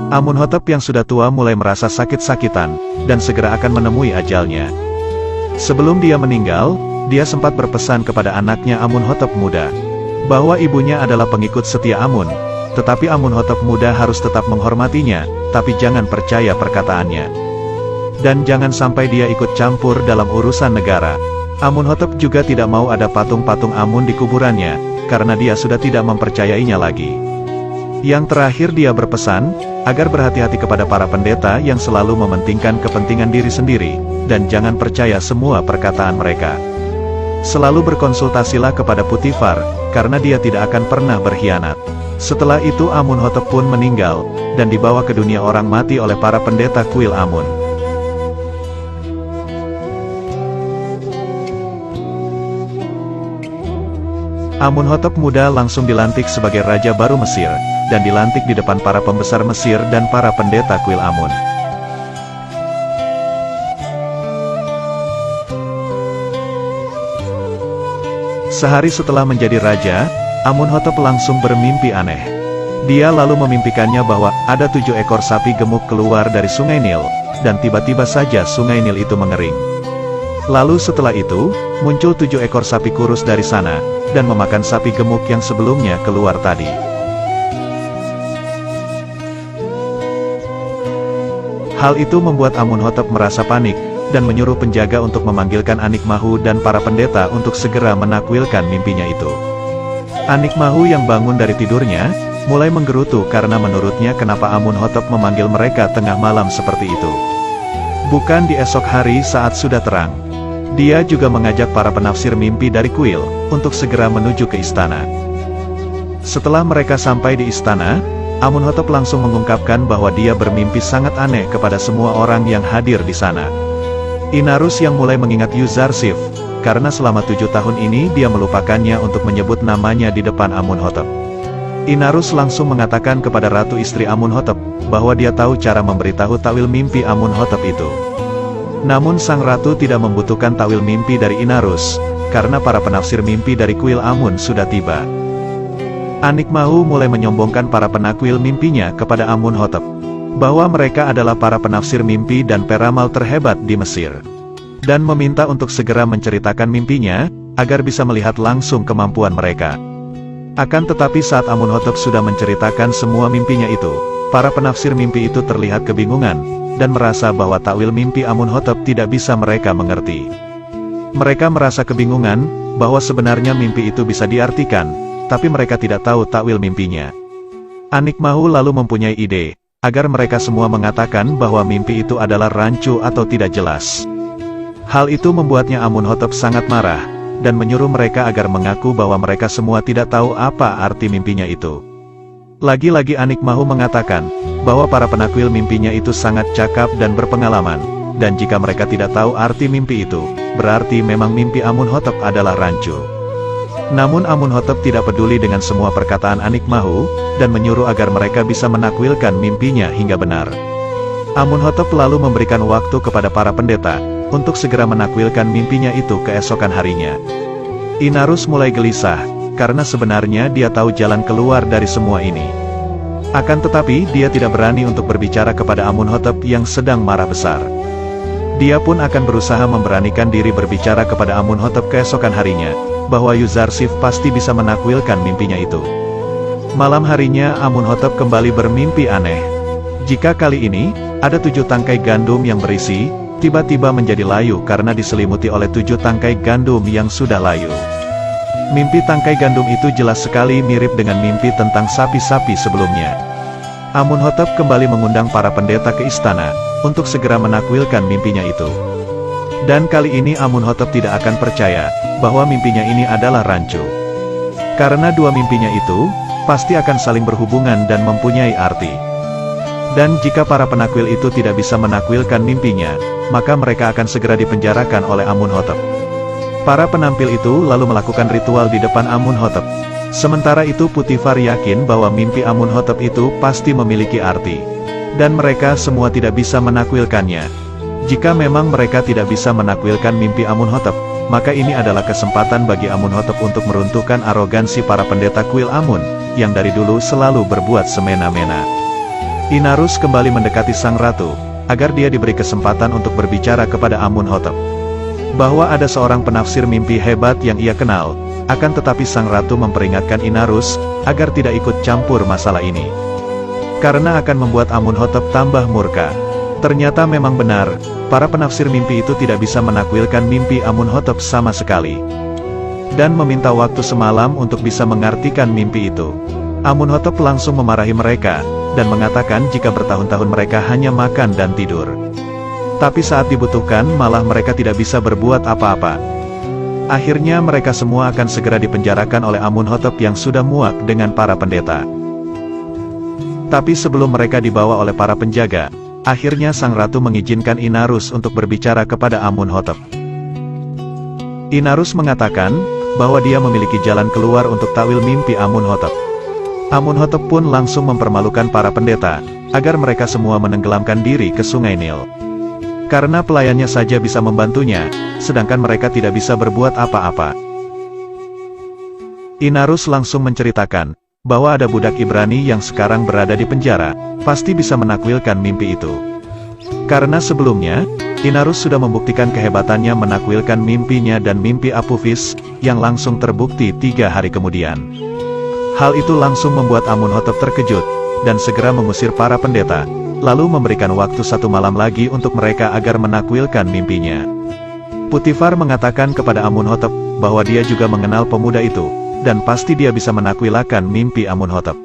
Amunhotep yang sudah tua mulai merasa sakit-sakitan, dan segera akan menemui ajalnya. Sebelum dia meninggal, dia sempat berpesan kepada anaknya Amunhotep muda, bahwa ibunya adalah pengikut setia Amun, tetapi Amunhotep muda harus tetap menghormatinya, tapi jangan percaya perkataannya. Dan jangan sampai dia ikut campur dalam urusan negara. Amunhotep juga tidak mau ada patung-patung Amun di kuburannya, karena dia sudah tidak mempercayainya lagi. Yang terakhir dia berpesan, agar berhati-hati kepada para pendeta yang selalu mementingkan kepentingan diri sendiri, dan jangan percaya semua perkataan mereka. Selalu berkonsultasilah kepada Putifar, karena dia tidak akan pernah berkhianat. Setelah itu Amunhotep pun meninggal, dan dibawa ke dunia orang mati oleh para pendeta kuil Amun. Amunhotep muda langsung dilantik sebagai Raja baru Mesir, dan dilantik di depan para pembesar Mesir dan para pendeta kuil Amun. Sehari setelah menjadi raja, Amunhotep langsung bermimpi aneh. Dia lalu memimpikannya bahwa ada 7 ekor sapi gemuk keluar dari sungai Nil, dan tiba-tiba saja sungai Nil itu mengering. Lalu setelah itu, muncul 7 ekor sapi kurus dari sana, dan memakan sapi gemuk yang sebelumnya keluar tadi. Hal itu membuat Amunhotep merasa panik, dan menyuruh penjaga untuk memanggilkan Anikmahu dan para pendeta untuk segera menakwilkan mimpinya itu. Anikmahu yang bangun dari tidurnya, mulai menggerutu karena menurutnya kenapa Amunhotep memanggil mereka tengah malam seperti itu. Bukan di esok hari saat sudah terang. Dia juga mengajak para penafsir mimpi dari kuil, untuk segera menuju ke istana. Setelah mereka sampai di istana, Amunhotep langsung mengungkapkan bahwa dia bermimpi sangat aneh kepada semua orang yang hadir di sana. Inarus yang mulai mengingat Yuzarsif, karena selama 7 tahun ini dia melupakannya untuk menyebut namanya di depan Amunhotep. Inarus langsung mengatakan kepada ratu istri Amunhotep, bahwa dia tahu cara memberitahu takwil mimpi Amunhotep itu. Namun sang ratu tidak membutuhkan takwil mimpi dari Inarus, karena para penafsir mimpi dari kuil Amun sudah tiba. Anikmahu mulai menyombongkan para penakwil mimpinya kepada Amunhotep, bahwa mereka adalah para penafsir mimpi dan peramal terhebat di Mesir, dan meminta untuk segera menceritakan mimpinya, agar bisa melihat langsung kemampuan mereka. Akan tetapi saat Amunhotep sudah menceritakan semua mimpinya itu, para penafsir mimpi itu terlihat kebingungan, dan merasa bahwa takwil mimpi Amunhotep tidak bisa mereka mengerti. Mereka merasa kebingungan, bahwa sebenarnya mimpi itu bisa diartikan, tapi mereka tidak tahu takwil mimpinya. Anikmahu lalu mempunyai ide, agar mereka semua mengatakan bahwa mimpi itu adalah rancu atau tidak jelas. Hal itu membuatnya Amunhotep sangat marah, dan menyuruh mereka agar mengaku bahwa mereka semua tidak tahu apa arti mimpinya itu. Lagi-lagi Anikmahu mengatakan, bahwa para penakwil mimpinya itu sangat cakap dan berpengalaman, dan jika mereka tidak tahu arti mimpi itu, berarti memang mimpi Amunhotep adalah rancu. Namun Amunhotep tidak peduli dengan semua perkataan Anikmahu, dan menyuruh agar mereka bisa menakwilkan mimpinya hingga benar. Amunhotep lalu memberikan waktu kepada para pendeta, untuk segera menakwilkan mimpinya itu keesokan harinya. Inarus mulai gelisah, karena sebenarnya dia tahu jalan keluar dari semua ini. Akan tetapi dia tidak berani untuk berbicara kepada Amunhotep yang sedang marah besar. Dia pun akan berusaha memberanikan diri berbicara kepada Amunhotep keesokan harinya, bahwa Yuzarsif pasti bisa menakwilkan mimpinya itu. Malam harinya Amunhotep kembali bermimpi aneh. Jika kali ini, ada 7 tangkai gandum yang berisi, tiba-tiba menjadi layu karena diselimuti oleh 7 tangkai gandum yang sudah layu. Mimpi tangkai gandum itu jelas sekali mirip dengan mimpi tentang sapi-sapi sebelumnya. Amunhotep kembali mengundang para pendeta ke istana, untuk segera menakwilkan mimpinya itu. Dan kali ini Amunhotep tidak akan percaya, bahwa mimpinya ini adalah rancu. Karena 2 mimpinya itu, pasti akan saling berhubungan dan mempunyai arti. Dan jika para penakwil itu tidak bisa menakwilkan mimpinya, maka mereka akan segera dipenjarakan oleh Amunhotep. Para penampil itu lalu melakukan ritual di depan Amunhotep. Sementara itu Putifar yakin bahwa mimpi Amunhotep itu pasti memiliki arti. Dan mereka semua tidak bisa menakwilkannya. Jika memang mereka tidak bisa menakwilkan mimpi Amunhotep, maka ini adalah kesempatan bagi Amunhotep untuk meruntuhkan arogansi para pendeta kuil Amun, yang dari dulu selalu berbuat semena-mena. Inarus kembali mendekati sang ratu, agar dia diberi kesempatan untuk berbicara kepada Amunhotep. Bahwa ada seorang penafsir mimpi hebat yang ia kenal, akan tetapi sang ratu memperingatkan Inarus, agar tidak ikut campur masalah ini. Karena akan membuat Amunhotep tambah murka. Ternyata memang benar, para penafsir mimpi itu tidak bisa menakwilkan mimpi Amunhotep sama sekali. Dan meminta waktu semalam untuk bisa mengartikan mimpi itu. Amunhotep langsung memarahi mereka, dan mengatakan jika bertahun-tahun mereka hanya makan dan tidur. Tapi saat dibutuhkan malah mereka tidak bisa berbuat apa-apa. Akhirnya mereka semua akan segera dipenjarakan oleh Amunhotep yang sudah muak dengan para pendeta. Tapi sebelum mereka dibawa oleh para penjaga, akhirnya sang ratu mengizinkan Inarus untuk berbicara kepada Amunhotep. Inarus mengatakan bahwa dia memiliki jalan keluar untuk takwil mimpi Amunhotep. Amunhotep pun langsung mempermalukan para pendeta, agar mereka semua menenggelamkan diri ke sungai Nil. Karena pelayannya saja bisa membantunya, sedangkan mereka tidak bisa berbuat apa-apa. Inarus langsung menceritakan bahwa ada budak Ibrani yang sekarang berada di penjara, pasti bisa menakwilkan mimpi itu. Karena sebelumnya, Inarus sudah membuktikan kehebatannya menakwilkan mimpinya dan mimpi Apophis, yang langsung terbukti 3 hari kemudian. Hal itu langsung membuat Amunhotep terkejut, dan segera mengusir para pendeta, lalu memberikan waktu 1 malam lagi untuk mereka agar menakwilkan mimpinya. Putifar mengatakan kepada Amunhotep, bahwa dia juga mengenal pemuda itu, dan pasti dia bisa menakwilakan mimpi Amunhotep.